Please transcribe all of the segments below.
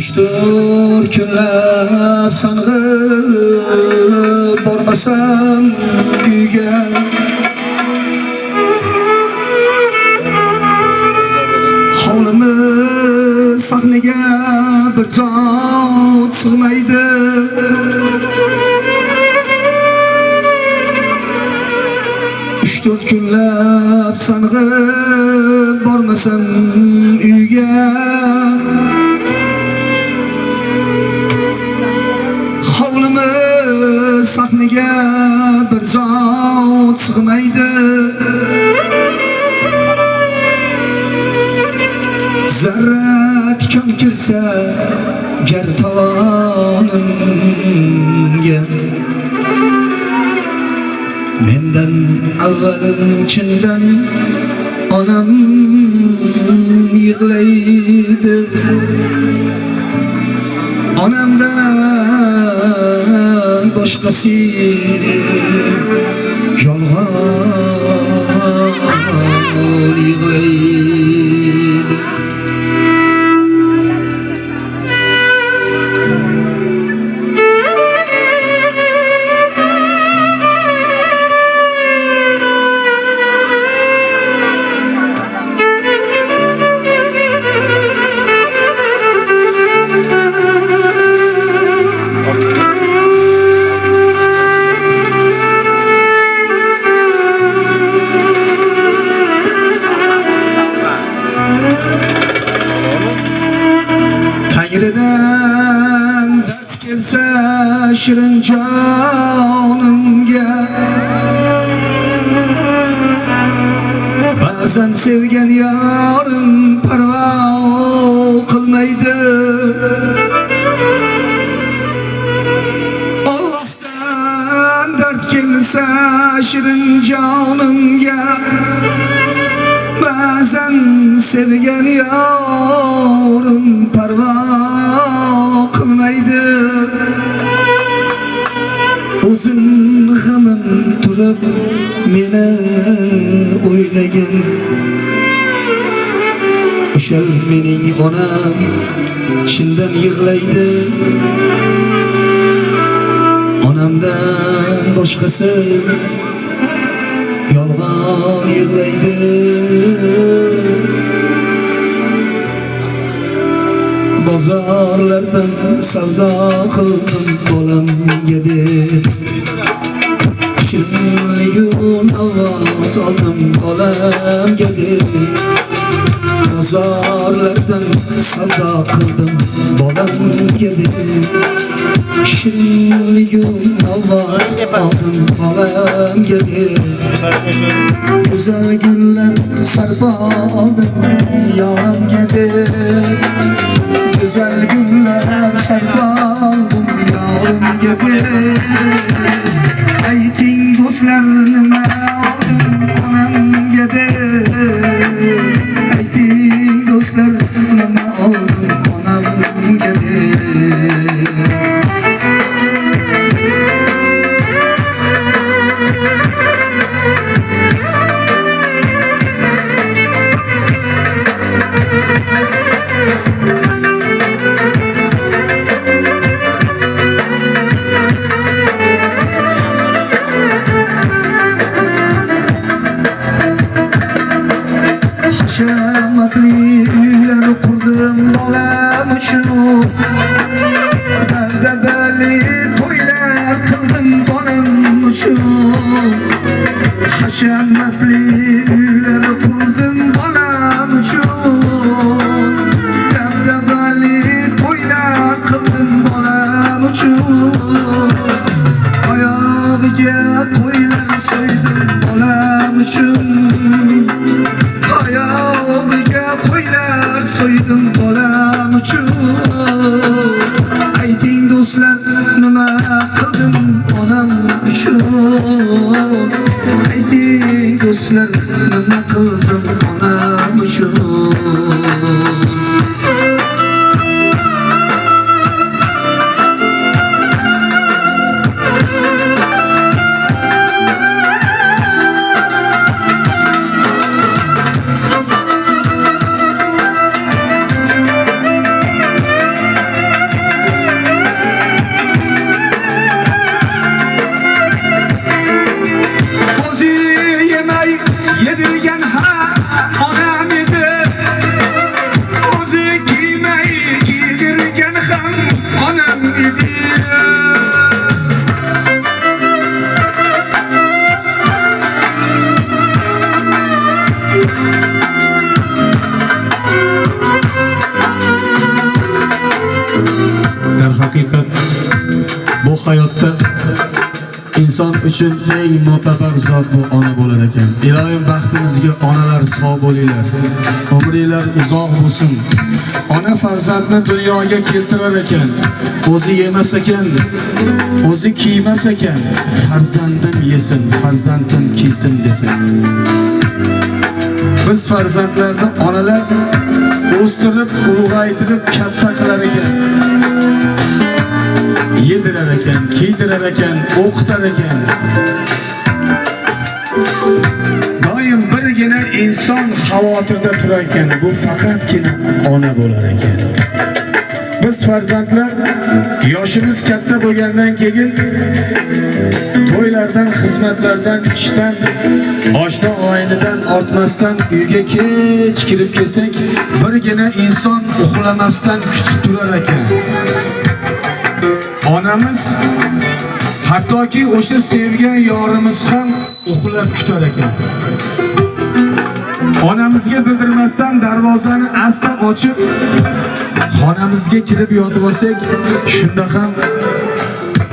3-4 kunlab sang'ib bormasam uyga, hovlimiz sahniga bir zot sig'maydi. Üç dört kunlab sang'ib bormasam uyga, hovlimiz sahniga bir zot sig'maydi. Zarra tikan kirsa gar tovonimga, mendan avval chindan onam yig'laydi. Onamdan boshqasi yolg'on yig'laydi. Tangridan dard kelsa shirin jonimga, ba'zan sevgan yorim parvo qilmaydi. Allohdan dard kelsa shirin jonimga, ba'zan sevgan yorim parvo qilmaydi. O'zin g'amin turib meni o'ylagan, o'shal mening onam chindan yig'laydi. Onamdan boshqasi yolg'on yig'laydi. Bozorlardan savdo qildim bolamga deb, shirinligun ovoz oldim bolamga deb. Bozorlardan savdo qildim bolamga deb, shirinligun ovoz oldim bolamga deb. Güzel günler sarpa oldim yorimga deb, güzel günler sarpa oldim yorimga deb. Ayting do'stlar nima oldim onamga deb, ayting do'stlar nima oldim onamga deb. Hashamatli uylar qurdim bolam uchun, dabdabali to'ylar qildim bolam uchun. Hashamatli uylar qurdim bolam uchun, dabdabali to'ylar qildim bolam uchun. Oyog'iga qo'ylar so'ydim bolam uchun, oyog'iga qo'ylar so'ydim bolam uchun. Ayting do'stlar nima qildim onam uchun, ayting do'stlar nima qildim onam uchun. haqiqat bu hayotda inson uchun eng mo'tabar zot bu ona bo'lar ekan. Ilohim baxtimizga onalar sog' bo'linglar. Umringlar uzoq bo'lsin. Ona farzandni dunyoga keltirar ekan. O'zi yemas ekan, o'zi kiymas ekan, farzandim yesin, farzandim kiysin desin. Biz farzandlarni onalar o'stirib, ulg'aytirib katta qilar ekan. Yedirar ekan, kiydirar ekan, o'qitar ekan. Doim birgina inson xavotirda turar ekan, bu faqatgina ona bo'lar ekan. Biz farzandlar yoshimiz katta bo'lgandan keyin to'ylardan, xizmatlardan, ishdan, oshna oyinidan ortmasdan uyga kech kirib kelsak, birgina inson uxlamasdan kutib turar ekan. Onamiz hattoki o'sha sevgan yorimiz ham uxlab kutar ekan. Onamizga bildirmasdan darvozani asta ochib, xonamizga kirib yotib olsak, shunda ham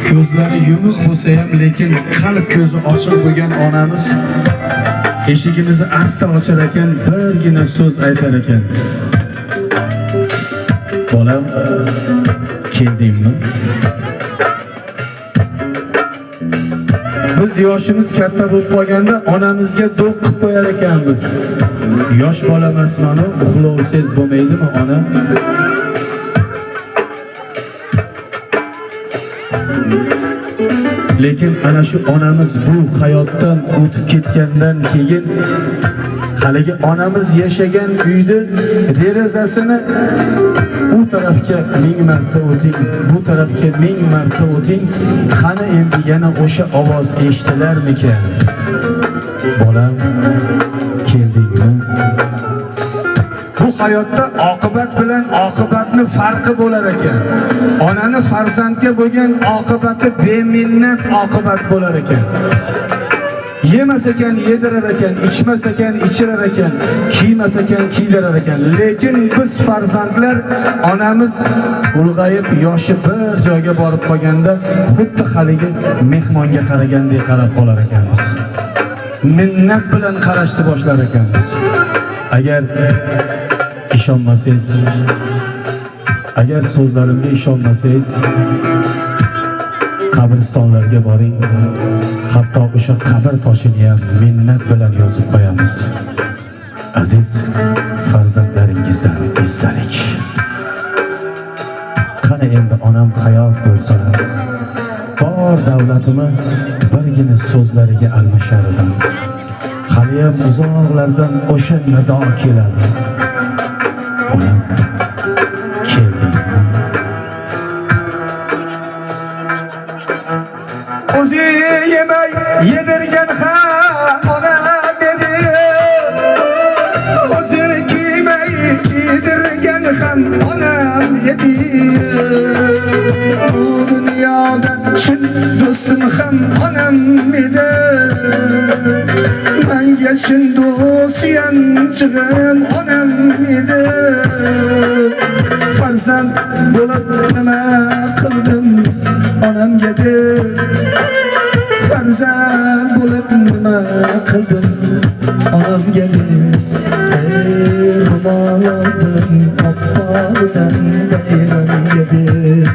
ko'zlari yumuq bo'lsa ham, lekin qalb ko'zi ochiq bo'lgan onamiz eshigimizni asta ochar ekan, birgina so'z aytar ekan. Bolam, keldingmi? Biz yoshimiz katta bo'lib qolganda onamizga do'q qilib qo'yar ekanmiz. Yosh bola emasmanu, uxlovsiz bo'lmaydimi ona? Lekin ana shu onamiz bu hayotdan o'tib ketgandan keyin haligi onamiz yashagan uyni derazasini u tarafga 1000 marta o'ting, bu tarafga 1000 marta o'ting, qani endi yana o'sha ovoz eshitilarmikan? Bolam, keldingmi? Bu hayotda oqibat bilan oqibatni farqi bo'lar ekan. Onani farzandga bo'lgan oqibati beminnat oqibat bo'lar ekan. Yemas ekan, yedirar ekan, ichmas ekan, ichirar ekan, kiymas ekan, kiydirar ekan. Lekin biz farzandlar onamiz ulg'ayib, yoshi bir joyga borib qolganda, xuddi haligi mehmonga qaragandek qarab qolar ekanmiz. Minnat bilan qarashni boshlar ekanmiz. Agar ishonmasangiz, agar so'zlarimga ishonmasangiz, qabristonlarga boring, hatto o'sha qabr toshini ham minnat bilan yozib qo'yamiz. Aziz farzandlaringizdan esdalik. Qani endi onam hayot bo'lsa, bor davlatimi birgina so'zlariga almashar edim. Haliyam uzoqlardan o'sha nado keladi. Onam, kelding. O'zi yemay yedirgan ham onam edi. O'zi kiymay kiydirgan ham onam edi. Bu dunyoda chin do'stim ham onam edi. Menga chin do'st yanchig'im onam edi. Farzand bo'lib nima qildim onamga deb. Farzand bo'lib nima qildim onamga deb. Ro'mol oldim oppoqdan bayramga deb.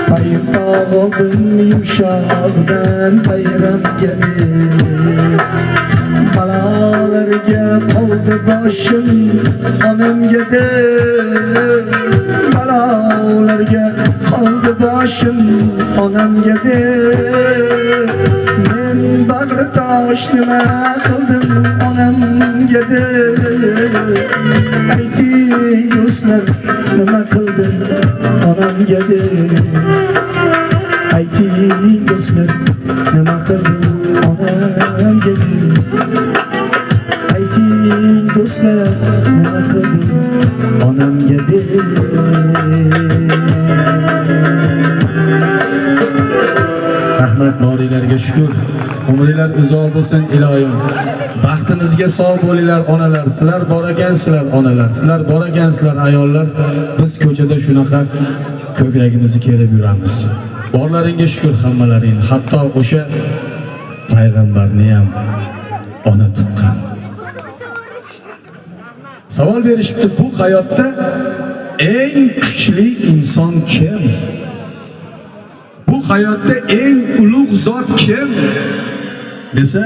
Paypoq oldim yumshoqdan bayramga deb. Balolarga qoldi boshim onamga deb. Balolarga qoldi boshim onamga deb. Men bag'ri tosh nima qildim onamga deb. Ayting do'stlar, nima qildim onamga deb. Ayting do'stlar, nima qildim onamga deb. Ayting do'stlar, nima qildim onamga deb. Rahmat boringlarga shukr. Umringlar uzoq bo'lsin ilohim. Baxtimizga sog' bo'linglar onalar. Sizlar bor ekansizlar onalar. Sizlar bor ekansizlar ayollar. Biz ko'chada shunaqa ko'kragimizni kerib yuramiz. Borlaringga shukr hammalaring, hatto o'sha payg'ambarni ham ona tuqqan. Savol berishibdi, bu hayotda eng kuchli inson kim? Bu hayotda eng ulug' zot kim? Desa,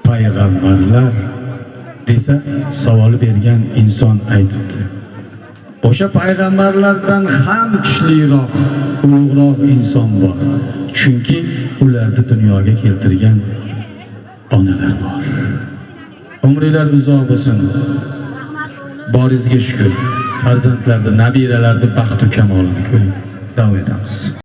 payg'ambarlar desa, savol bergan inson aytibdi. O'sha payg'ambarlardan ham kuchliroq, ulug'roq inson bor. Chunki ularni dunyoga keltirgan onalar bor. Umrlar uzoq bo'lsin. Boringizga shukr. Farzandlarni, nabiralarni baxtu kamolini ko'ring. Davom etamiz.